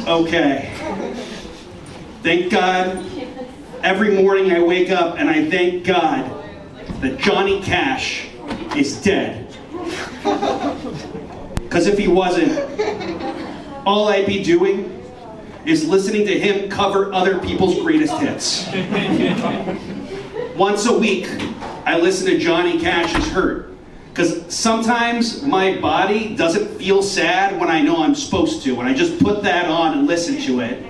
Okay. Thank God. Every morning I wake up and I thank God that Johnny Cash is dead. Because if he wasn't, all I'd be doing is listening to him cover other people's greatest hits. Once a week, I listen to Johnny Cash's Hurt. Because sometimes my body doesn't feel sad when I know I'm supposed to, and I just put that on and listen to it,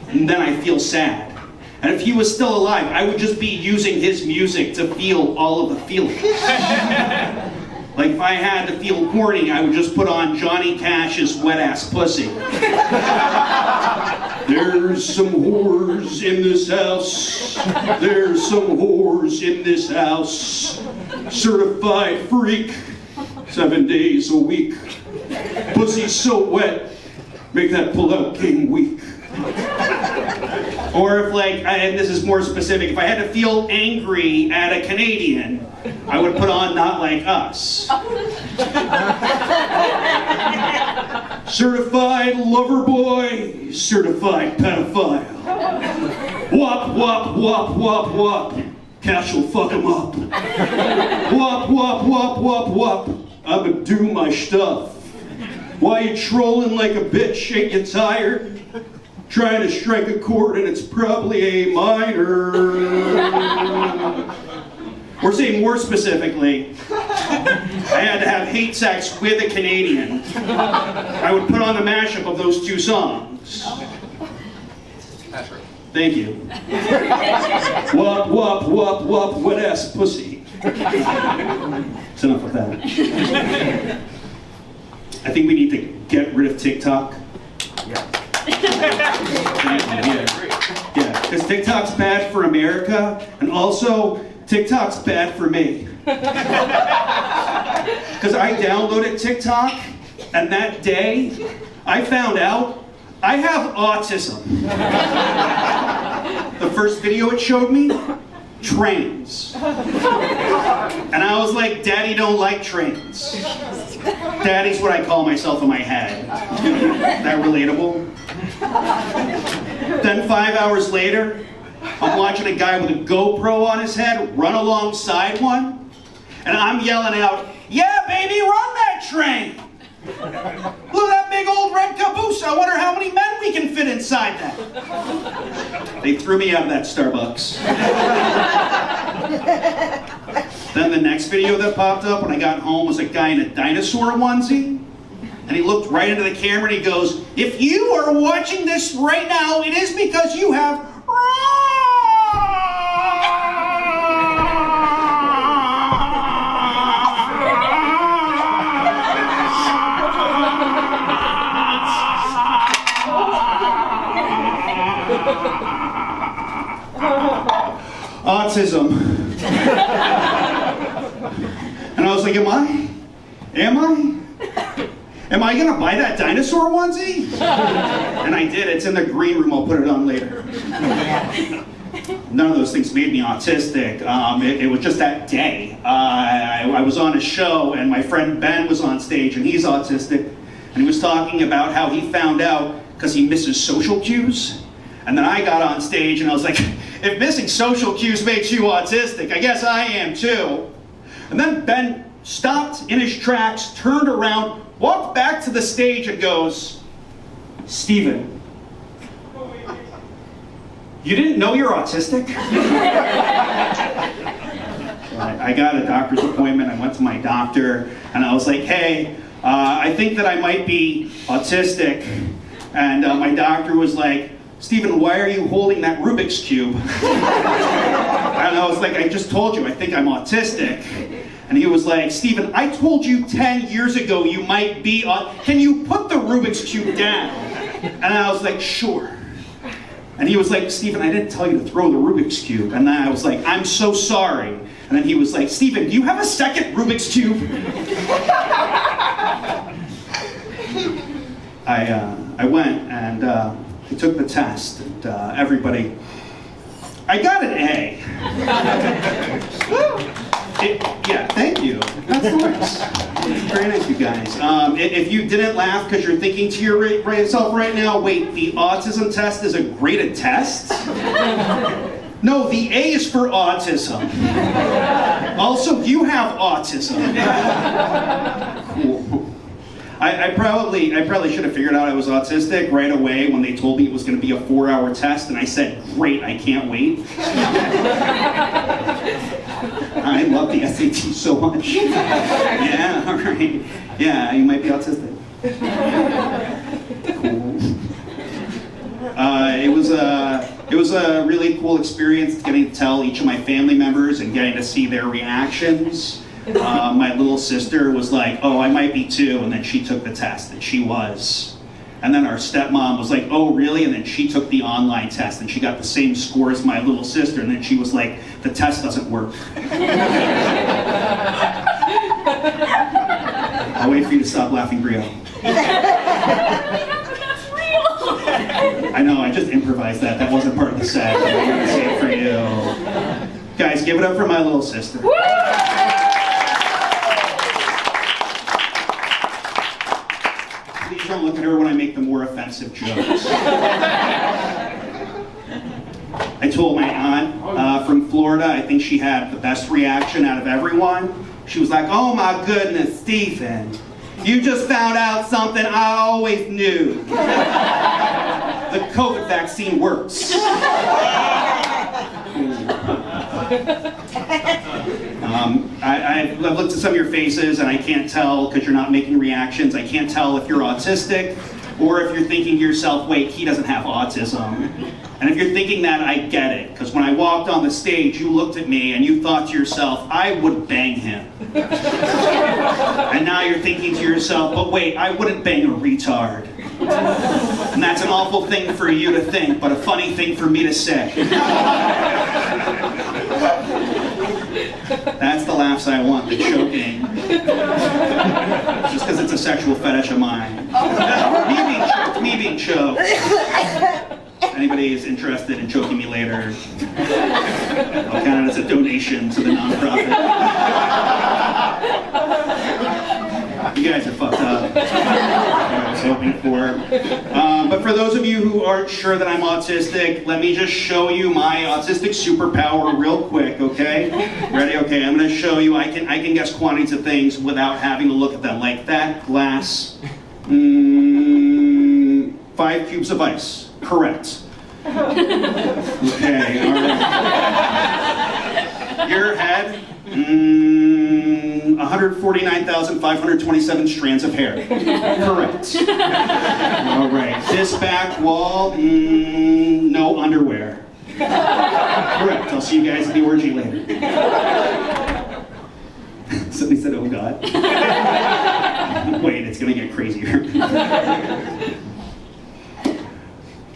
and then I feel sad. And if he was still alive, I would just be using his music to feel all of the feelings. Like if I had to feel horny, I would just put on Johnny Cash's Wet Ass Pussy. There's some whores in this house. There's some whores in this house. Certified freak, 7 days a week. Pussy so wet, make that pull-out game weak. Or if and this is more specific, if I had to feel angry at a Canadian, I would put on Not Like Us. Certified lover boy, certified pedophile. Wop, wop, wop, wop, wop. Cash will fuck him up. Wop, wop, wop, wop, wop. I'ma do my stuff. Why you trolling like a bitch? Ain't you tired? Trying to strike a chord and it's probably A minor. Or say more specifically, I had to have hate sex with a Canadian. I would put on the mashup of those two songs. Thank you. Wop, wop, wop, wop, wet ass pussy. It's enough of that. I think we need to get rid of TikTok. Yeah, because TikTok's bad for America, and also TikTok's bad for me. Because I downloaded TikTok, and that day, I found out I have autism. The first video it showed me, trains. And I was like, Daddy don't like trains. Daddy's what I call myself in my head. That relatable? Then 5 hours later, I'm watching a guy with a GoPro on his head run alongside one, and I'm yelling out, yeah, baby, run that train! Look at that big old red caboose. I wonder how many men we can fit inside that. They threw me out of that Starbucks. Then the next video that popped up when I got home was a guy in a dinosaur onesie. And he looked right into the camera and he goes, if you are watching this right now, it is because you have autism. And I was like, am I gonna buy that dinosaur onesie? And I did. It's in the green room. I'll put it on later. None of those things made me autistic. It was just that day. I was on a show and my friend Ben was on stage and he's autistic. And he was talking about how he found out because he misses social cues. And then I got on stage and I was like, if missing social cues makes you autistic, I guess I am too. And then Ben stopped in his tracks, turned around, walked back to the stage and goes, Steven, you didn't know you're autistic? I got a doctor's appointment, I went to my doctor, and I was like, hey, I think that I might be autistic. And my doctor was like, Steven, why are you holding that Rubik's Cube? And I was like, I just told you, I think I'm autistic. And he was like, Steven, I told you 10 years ago you might be can you put the Rubik's Cube down? And I was like, sure. And he was like, Steven, I didn't tell you to throw the Rubik's Cube. And then I was like, I'm so sorry. And then he was like, Steven, do you have a second Rubik's Cube? I went and I took the test, and everybody, I got an A. Yeah, thank you. That's nice. That's very nice, you guys. If you didn't laugh because you're thinking to yourself right now, wait, the autism test is a graded test? No, the A is for autism. Also, you have autism. Cool. I probably should have figured out I was autistic right away when they told me it was going to be a 4-hour test, and I said, great, I can't wait. I love the SAT so much. Yeah, all right. Yeah, you might be autistic. Cool. It was a really cool experience getting to tell each of my family members and getting to see their reactions. My little sister was like, oh, I might be too, and then she took the test, and she was. And then our stepmom was like, oh, really? And then she took the online test, and she got the same score as my little sister, and then she was like, the test doesn't work. I'll wait for you to stop laughing, Brio. I know, I just improvised that. That wasn't part of the set. I'm going to say it for you. Guys, give it up for my little sister. Please don't look at her when I make the more offensive jokes. I told my aunt from Florida, I think she had the best reaction out of everyone. She was like, oh my goodness, Stephen, you just found out something I always knew. The COVID vaccine works. I've looked at some of your faces and I can't tell, because you're not making reactions, I can't tell if you're autistic or if you're thinking to yourself, wait, he doesn't have autism. And if you're thinking that, I get it, because when I walked on the stage, you looked at me and you thought to yourself, I would bang him. And now you're thinking to yourself, but wait, I wouldn't bang a retard. And that's an awful thing for you to think, but a funny thing for me to say. That's the laughs I want, the choking. Just because it's a sexual fetish of mine. Me being choked. Anybody is interested in choking me later, I'll count it as a donation to the nonprofit. You guys are fucked up. That's what I was hoping for. But for those of you who aren't sure that I'm autistic, let me just show you my autistic superpower real quick, okay? Ready? Okay, I'm going to show you. I can guess quantities of things without having to look at them. Like that glass, 5 cubes of ice. Correct. Okay, all right. Your head, 149,527 strands of hair. Correct. All right. This back wall, no underwear. Correct. I'll see you guys at the orgy later. Somebody said, oh God. Wait, it's going to get crazier.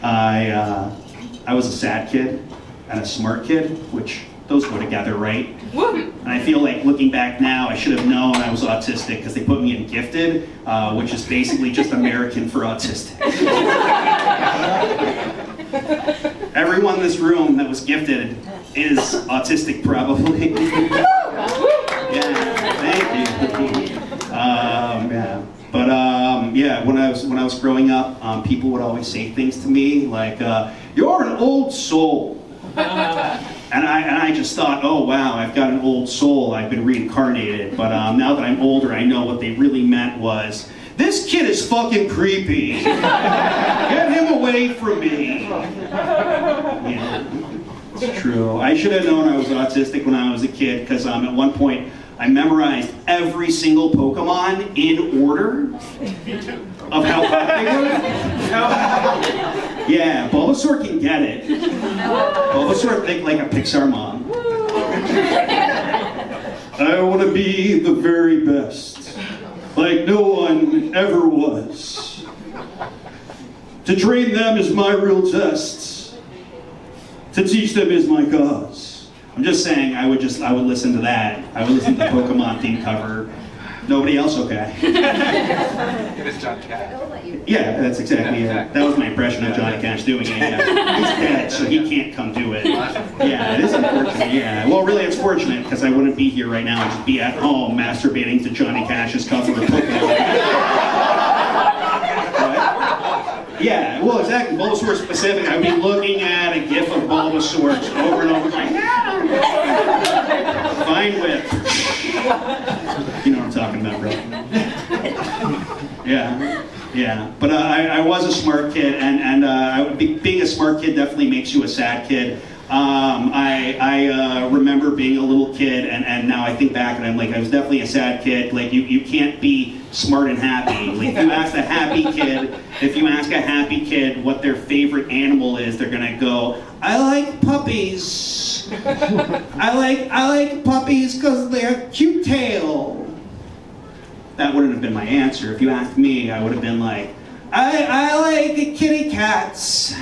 I was a sad kid and a smart kid, which those go together, right? And I feel like looking back now, I should have known I was autistic because they put me in gifted, which is basically just American for autistic. Everyone in this room that was gifted is autistic, probably. Yeah, thank you. Yeah. But yeah, when I was growing up, people would always say things to me like, "You're an old soul," and I just thought, "Oh wow, I've got an old soul. I've been reincarnated." But now that I'm older, I know what they really meant was, "This kid is fucking creepy. Get him away from me." Yeah, it's true. I should have known I was autistic when I was a kid because at one point, I memorized every single Pokemon in order of how hot they were. Yeah, Bulbasaur can get it. Bulbasaur think like a Pixar mom. I want to be the very best, like no one ever was. To train them is my real test. To teach them is my cause. I'm just saying, I would listen to that. I would listen to the Pokemon theme cover Nobody else okay? It is John Cash. Yeah, that's exactly it. That was my impression of Johnny Cash doing it. Yeah. He's dead, so he can't come do it. Yeah, it is unfortunate. Yeah. Well, really, it's fortunate because I wouldn't be here right now. I'd just be at home masturbating to Johnny Cash's cover of Pokemon. Yeah, well, exactly. Bulbasaur specific. I'd be looking at a GIF of Bulbasaur over and over, like, fine whip. You know what I'm talking about, bro. Yeah, yeah. But I was a smart kid, and being a smart kid definitely makes you a sad kid. I remember being a little kid, and now I think back and I'm like, I was definitely a sad kid. Like, you can't be smart and happy. Like, if you ask a happy kid what their favorite animal is, they're gonna go, I like puppies. I like puppies because they're cute tail. That wouldn't have been my answer. If you asked me, I would have been like, I like kitty cats.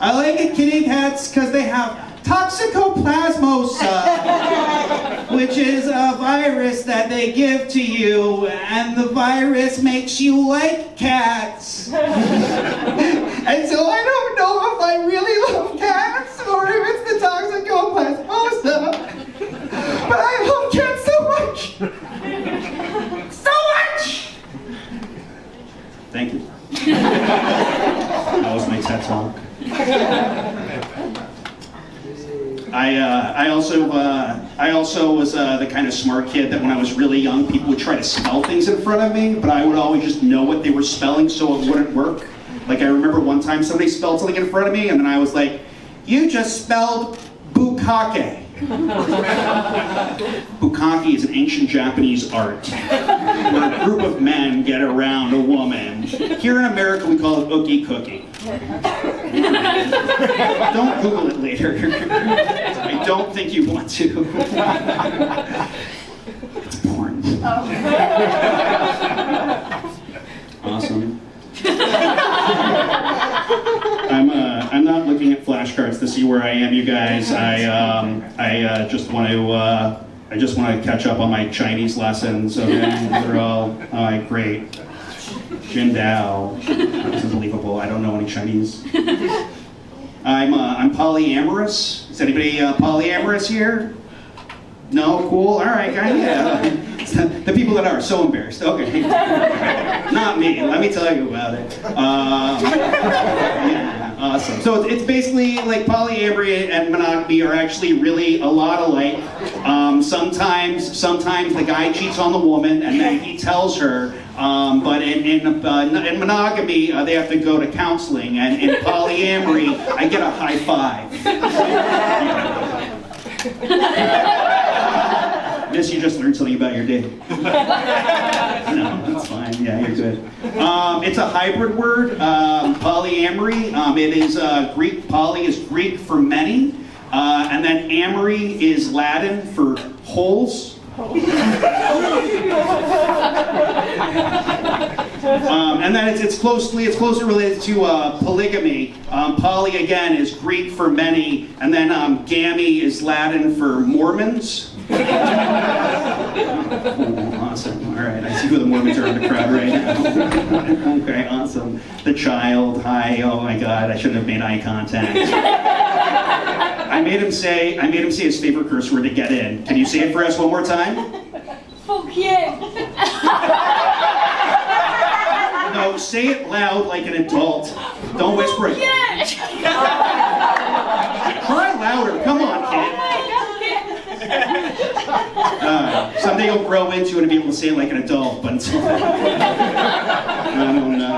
I like kitty cats because they have toxicoplasmosa, which is a virus that they give to you, and the virus makes you like cats. And so I don't know if I really love cats or if it's the toxicoplasmosa, but I love cats so much. So much! Thank you. That was my TED talk. I also was the kind of smart kid that when I was really young, people would try to spell things in front of me, but I would always just know what they were spelling so it wouldn't work. Like, I remember one time somebody spelled something in front of me, and then I was like, you just spelled bukkake. Bukkake is an ancient Japanese art where a group of men get around a woman. Here in America, we call it ookie cookie. Don't Google it later. I don't think you want to. It's porn. Awesome. I'm not looking at flashcards to see where I am, you guys. I just want to catch up on my Chinese lessons. Okay, they're all right. Great. Jin Dao. This is unbelievable. I don't know any Chinese. I'm polyamorous. Is anybody polyamorous here? No? Cool? All right, guys. Yeah. The people that are so embarrassed. Okay. Not me. Let me tell you about it. Yeah, awesome. So it's basically like polyamory and monogamy are actually really a lot alike. Sometimes the guy cheats on the woman and then he tells her. But in monogamy, they have to go to counseling, and in polyamory, I get a high five. Miss, you just learned something about your day. No, that's fine. Yeah, you're good. It's a hybrid word, polyamory. It is Greek. Poly is Greek for many, and then amory is Latin for holes. And then it's closely related to polygamy. Poly again is Greek for many, and then gamy is Latin for Mormons. Oh, awesome. All right, I see who the Mormons are in the crowd right now. Okay, awesome. The child. Hi. Oh my God, I shouldn't have made eye contact. I made him say his favorite curse word to get in. Can you say it for us one more time? Fuck yeah. No, say it loud like an adult. Don't whisper it. Yeah. Try louder. Come on, kid. Someday you'll grow into it and be able to say it like an adult, but until then. No.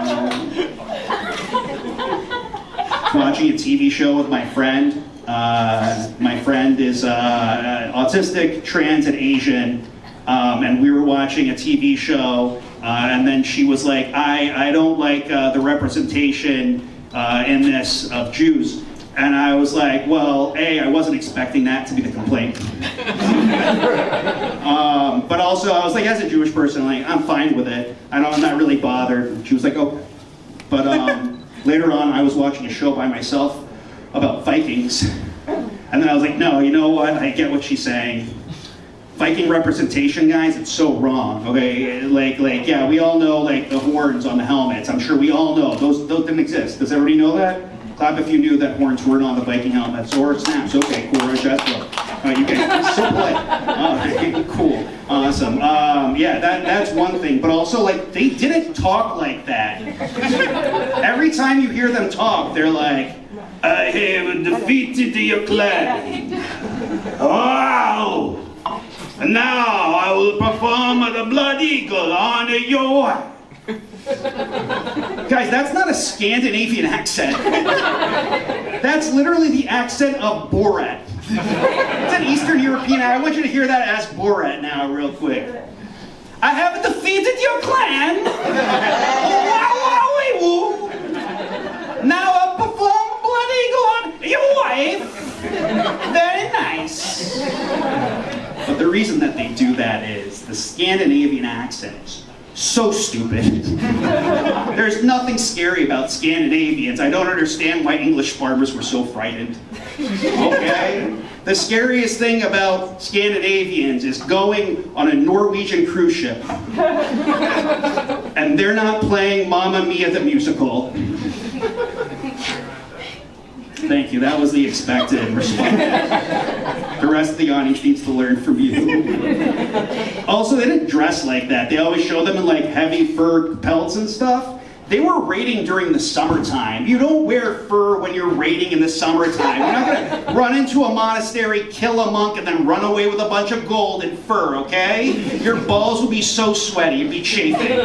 Watching a TV show with my friend. My friend is autistic, trans, and Asian, and we were watching a TV show, and then she was like, I don't like the representation in this of Jews. And I was like, well, I wasn't expecting that to be the complaint. But also, I was like, as a Jewish person, like, I'm fine with it. I'm not really bothered. She was like, oh. But later on, I was watching a show by myself about Vikings. And then I was like, no, you know what? I get what she's saying. Viking representation, guys, it's so wrong, okay? Yeah, we all know, like, the horns on the helmets. I'm sure we all know. Those didn't exist. Does everybody know that? Clap if you knew that horns weren't on the Viking helmets. Or snaps. Okay, cool. You guys, so polite. Cool. Awesome. Yeah, that's one thing. But also, like, they didn't talk like that. Every time you hear them talk, they're like, I have defeated your clan. Wow! And now I will perform the Blood Eagle on your... Guys, that's not a Scandinavian accent. That's literally the accent of Borat. It's an Eastern European accent. I want you to hear that as Borat now, real quick. I have defeated your clan. Now I'll perform Blood Eagle on your wife. Very nice. But the reason that they do that is the Scandinavian accent is so stupid. There's nothing scary about Scandinavians. I don't understand why English farmers were so frightened. Okay? The scariest thing about Scandinavians is going on a Norwegian cruise ship and they're not playing Mamma Mia the musical. Thank you, that was the expected response. The rest of the audience needs to learn from you. Also, they didn't dress like that. They always show them in like heavy fur pelts and stuff. They were raiding during the summertime. You don't wear fur when you're raiding in the summertime. You're not gonna run into a monastery, kill a monk, and then run away with a bunch of gold and fur, okay? Your balls would be so sweaty, you'd be chafing,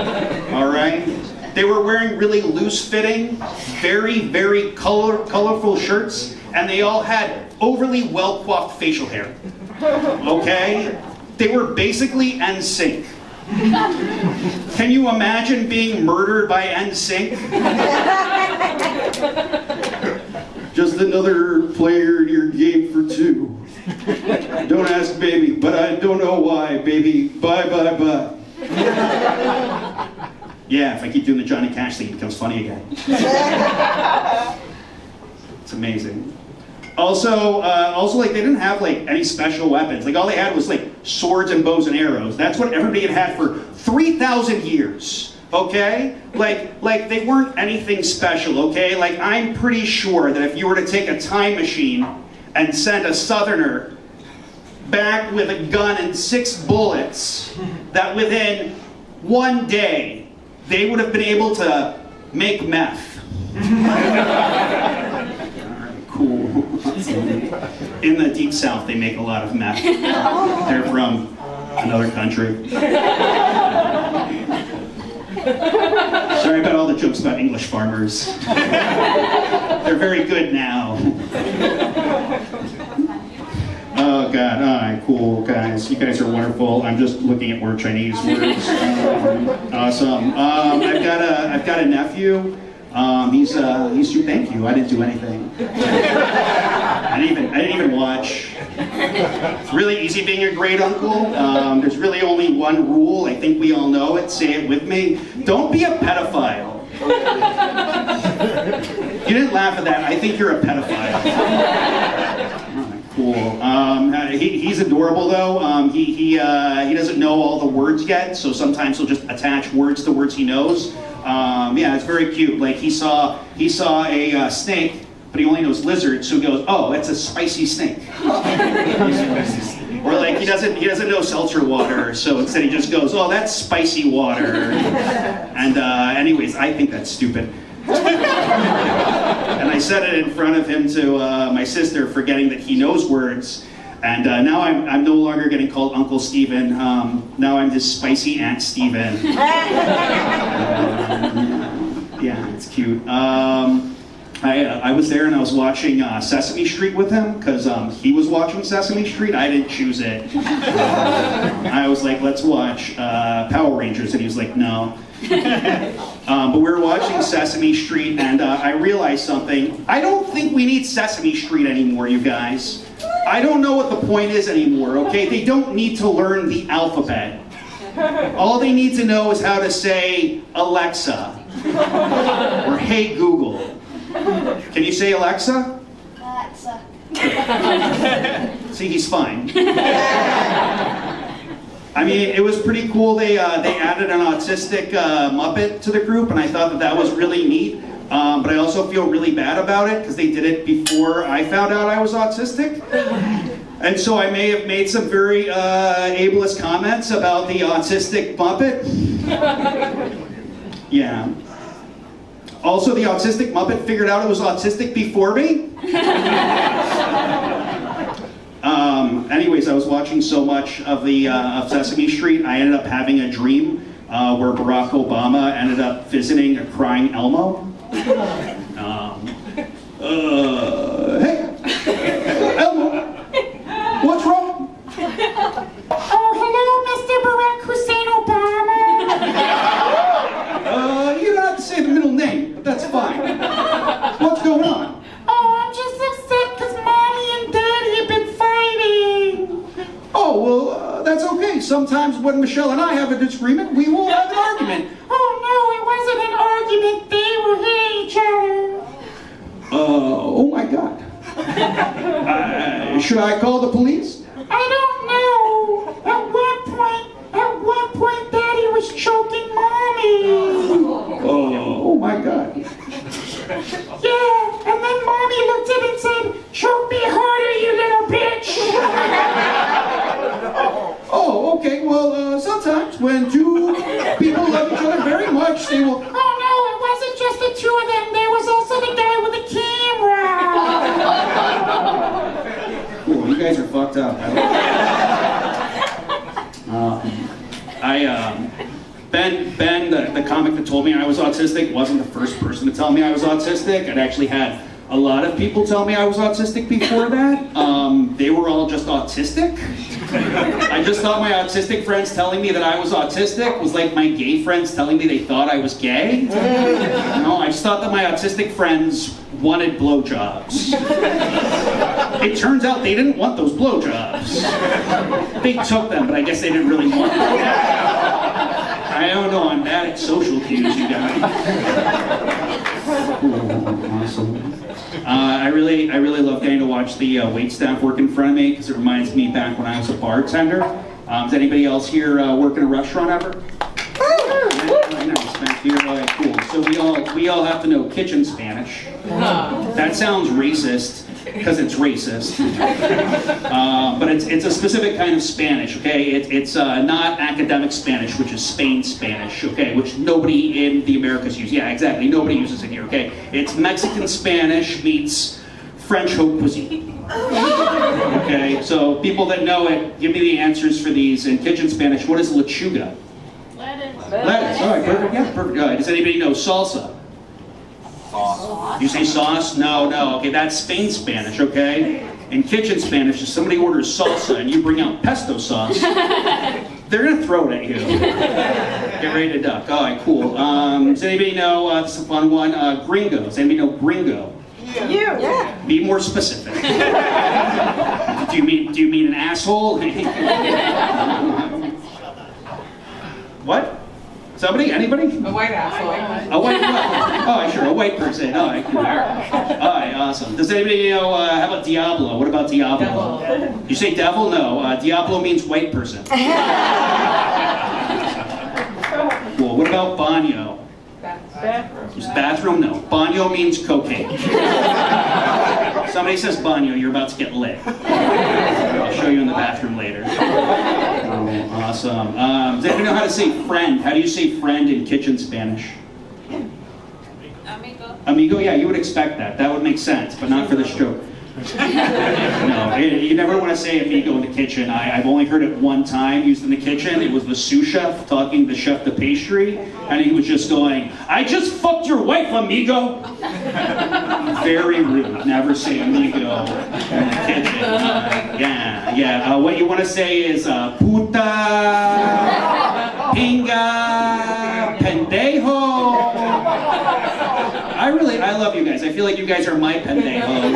all right? They were wearing really loose-fitting, very, very colorful shirts, and they all had overly well-coiffed facial hair, okay? They were basically NSYNC. Can you imagine being murdered by NSYNC? Just another player in your game for two. Don't ask, baby, but I don't know why, baby. Bye, bye, bye. Yeah, if I keep doing the Johnny Cash thing, it becomes funny again. It's amazing. Also, like, they didn't have, like, any special weapons. Like, all they had was, like, swords and bows and arrows. That's what everybody had had for 3,000 years, okay? Like, they weren't anything special, okay? Like, I'm pretty sure that if you were to take a time machine and send a Southerner back with a gun and 6 bullets, that within one day, they would have been able to make meth. Cool. In the Deep South, they make a lot of meth. They're from another country. Sorry about all the jokes about English farmers. They're very good now. Oh God, all right, cool, guys. You guys are wonderful. I'm just looking at more Chinese words. Awesome. I've got a nephew. He's thank you. I didn't do anything. I didn't even watch. It's really easy being a great uncle. There's really only one rule. I think we all know it. Say it with me. Don't be a pedophile. You didn't laugh at that. I think you're a pedophile. Cool. He's adorable though. He doesn't know all the words yet, so sometimes he'll just attach words to words he knows. Yeah, it's very cute. Like he saw a snake, but he only knows lizard, so he goes, "Oh, that's a spicy snake." Or like he doesn't know seltzer water, so instead he just goes, "Oh, that's spicy water." And anyways, I think that's stupid. And I said it in front of him to my sister, forgetting that he knows words. And now I'm no longer getting called Uncle Steven. Now I'm his spicy Aunt Steven. Yeah, it's cute. I was there and I was watching Sesame Street with him because he was watching Sesame Street. I didn't choose it. I was like, let's watch Power Rangers, and he was like, no. But we were watching Sesame Street, and I realized something. I don't think we need Sesame Street anymore, you guys. I don't know what the point is anymore, okay? They don't need to learn the alphabet. All they need to know is how to say Alexa or Hey Google. Can you say Alexa? Alexa. See, he's fine. I mean, it was pretty cool. They added an autistic Muppet to the group, and I thought that was really neat. But I also feel really bad about it because they did it before I found out I was autistic. And so I may have made some very ableist comments about the autistic Muppet. Yeah. Also, the autistic Muppet figured out it was autistic before me. Anyways, I was watching so much of of Sesame Street, I ended up having a dream where Barack Obama ended up visiting a crying Elmo. Hey, Elmo, what's wrong? Oh, hello, Mr. Barack Hussein Obama. You don't have to say the middle name, but that's fine. What's going on? Oh, I'm just upset because Mommy and Daddy have been fighting. Oh, well, that's okay. Sometimes when Michelle and I have a disagreement, we will have an argument. Oh, no, it wasn't an argument. They were hitting each other. Oh my God. Should I call the police? I don't know. At one point, Daddy was choking Mommy. Oh my God. Yeah, and then Mommy looked at him and said, "Choke me harder, you little bitch." Oh, okay. Well, sometimes when two people love each other very much, they will. Oh no, it wasn't just the two of them. There was also the guy with the camera. Cool, you guys are fucked up. Ben, the comic that told me I was autistic, wasn't the first person to tell me I was autistic. I'd actually had a lot of people tell me I was autistic before that. They were all just autistic. I just thought my autistic friends telling me that I was autistic was like my gay friends telling me they thought I was gay. No, I just thought that my autistic friends wanted blowjobs. It turns out they didn't want those blowjobs. They took them, but I guess they didn't really want them. I don't know, I'm bad at social cues, you guys. Awesome. I really love getting to watch the waitstaff work in front of me because it reminds me back when I was a bartender. Does anybody else here work in a restaurant ever? Nice, thank you. Cool. So we all have to know kitchen Spanish. That sounds racist because it's racist, but it's a specific kind of Spanish. Okay, it's not academic Spanish, which is Spain Spanish. Okay, which nobody in the Americas uses. Yeah, exactly. Nobody uses it here. Okay, it's Mexican Spanish meets French haute cuisine. Okay, so people that know it, give me the answers for these. In kitchen Spanish, what is lechuga? Lettuce. All right, perfect. Yeah, perfect. Does anybody know salsa? Sauce. You say sauce? No. Okay, that's Spain Spanish. Okay. In kitchen Spanish, if somebody orders salsa and you bring out pesto sauce, they're gonna throw it at you. Get ready to duck. All right, cool. Does anybody know? This is a fun one. Gringo. Does anybody know gringo? Yeah. Be more specific. Do you mean an asshole? What? Somebody? Anybody? A white asshole. A white person. Oh, sure, a white person. All right, cool. All right, awesome. Does anybody know, how about Diablo? What about Diablo? Devil. You say devil? No. Diablo means white person. Cool. What about baño? Bathroom? No. Baño means cocaine. Somebody says baño, you're about to get lit. I'll show you in the bathroom later. Oh, awesome. Does anybody know how to say friend? How do you say friend in kitchen Spanish? Amigo. Amigo, yeah, you would expect that. That would make sense, but not for this joke. No, you never want to say amigo in the kitchen. I've only heard it one time used in the kitchen. It was the sous chef talking to chef de pastry, and he was just going, "I just fucked your wife, amigo." Very rude. Never say amigo in the kitchen. Yeah. What you want to say is puta, pinga, pendejo. I love you guys. I feel like you guys are my pendejos.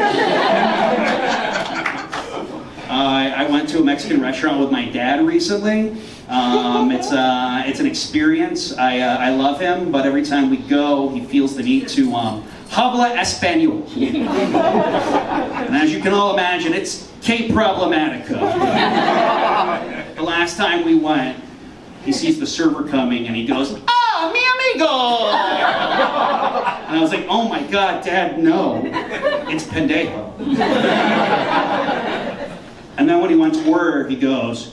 I went to a Mexican restaurant with my dad recently. It's an experience. I love him, but every time we go, he feels the need to habla español. And as you can all imagine, it's que problemático. last time we went, he sees the server coming and he goes, "Ah, mi amigo!" And I was like, "Oh my God, Dad, no. It's pendejo." And then when he went to order, he goes,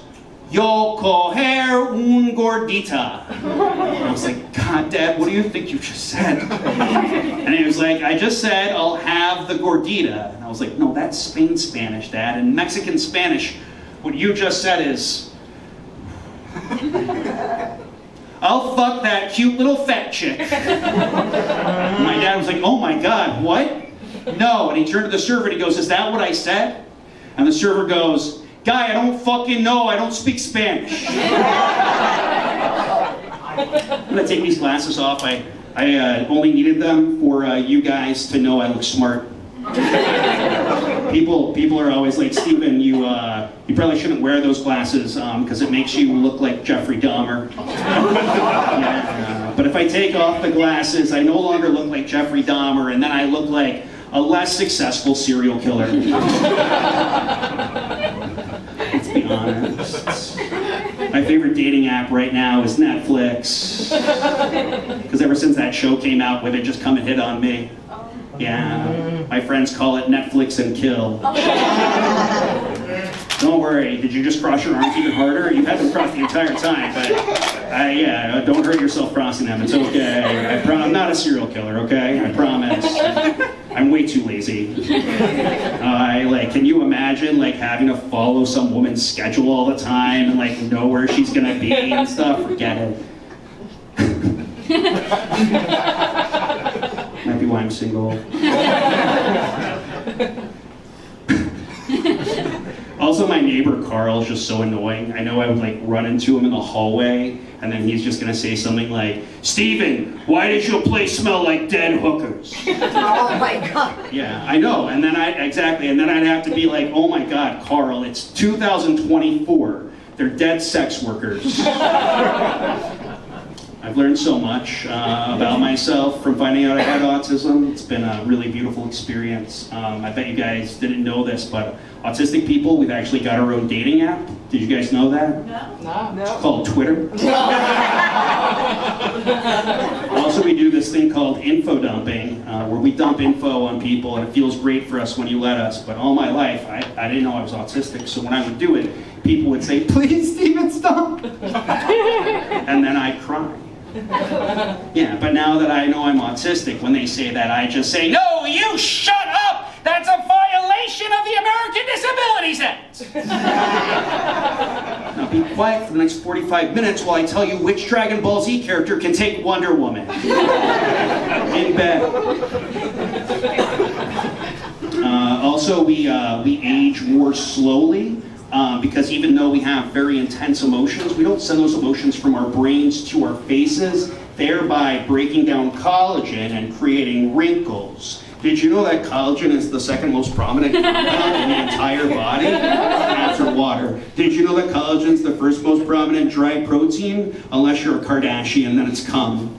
"Yo coger un gordita." And I was like, "God, Dad, what do you think you just said?" And he was like, "I just said I'll have the gordita." And I was like, "No, that's Spain Spanish, Dad. In Mexican Spanish, what you just said is, I'll fuck that cute little fat chick." And my dad was like, "Oh my God, what?" "No." And he turned to the server and he goes, "Is that what I said?" And the server goes, "Guy, I don't fucking know. I don't speak Spanish." I'm gonna take these glasses off. I only needed them for you guys to know I look smart. People are always like, "Steven, you probably shouldn't wear those glasses because it makes you look like Jeffrey Dahmer." Yeah, but if I take off the glasses, I no longer look like Jeffrey Dahmer, and then I look like a less successful serial killer. Let's be honest. My favorite dating app right now is Netflix. Because ever since that show came out, women just come and hit on me. Yeah, my friends call it Netflix and kill. Don't worry, did you just cross your arms even harder? You've had them crossed the entire time, but yeah, don't hurt yourself crossing them. It's okay. I'm not a serial killer, okay? I promise. I'm way too lazy. Can you imagine having to follow some woman's schedule all the time and know where she's gonna be and stuff? Forget it. Might be why I'm single. Also, my neighbor Carl is just so annoying. I know I would run into him in the hallway, and then he's just gonna say something like, "Steven, why does your place smell like dead hookers?" Oh my God. Yeah, I know. And then I'd have to be like, "Oh my God, Carl, it's 2024. They're dead sex workers." I've learned so much about myself from finding out I had autism. It's been a really beautiful experience. I bet you guys didn't know this, but autistic people, we've actually got our own dating app. Did you guys know that? No. It's called Twitter. Also, we do this thing called info dumping, where we dump info on people, and it feels great for us when you let us. But all my life, I didn't know I was autistic, so when I would do it, people would say, "Please, Steven, stop." And then I'd cry. Yeah, but now that I know I'm autistic, when they say that, I just say, "No, you shut up! That's a violation of the American Disabilities Act!" Now be quiet for the next 45 minutes while I tell you which Dragon Ball Z character can take Wonder Woman. In bed. Also, we age more slowly. Because even though we have very intense emotions, we don't send those emotions from our brains to our faces, thereby breaking down collagen and creating wrinkles. Did you know that collagen is the second most prominent compound in the entire body after water? Did you know that collagen is the first most prominent dry protein? Unless you're a Kardashian, then it's cum.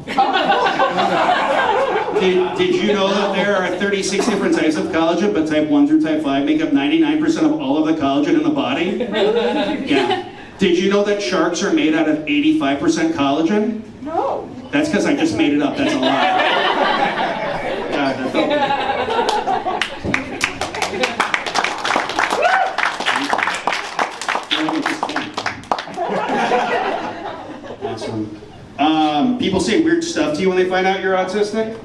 Did you know that there are 36 different types of collagen, but type 1 through type 5 make up 99% of all of the collagen in the body? Yeah. Did you know that sharks are made out of 85% collagen? No. That's because I just made it up. That's a lie. God, that felt Awesome. People say weird stuff to you when they find out you're autistic.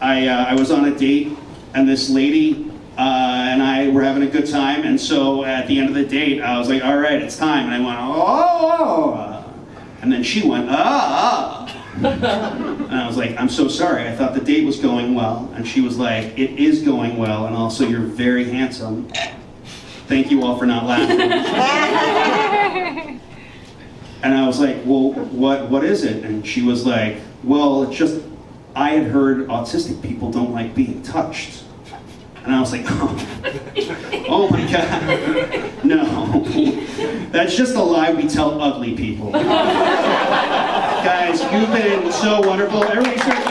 I was on a date, and this lady and I were having a good time, and so at the end of the date, I was like, "All right, it's time," and I went, "Oh," and then she went, "Ah." And I was like, "I'm so sorry, I thought the date was going well," and she was like, "It is going well, and also you're very handsome. Thank you all for not laughing." And I was like, "Well, what is it?" And she was like, "Well, it's just, I had heard autistic people don't like being touched." And I was like, oh my God, no. That's just a lie we tell ugly people. Guys, you've been so wonderful. Everybody start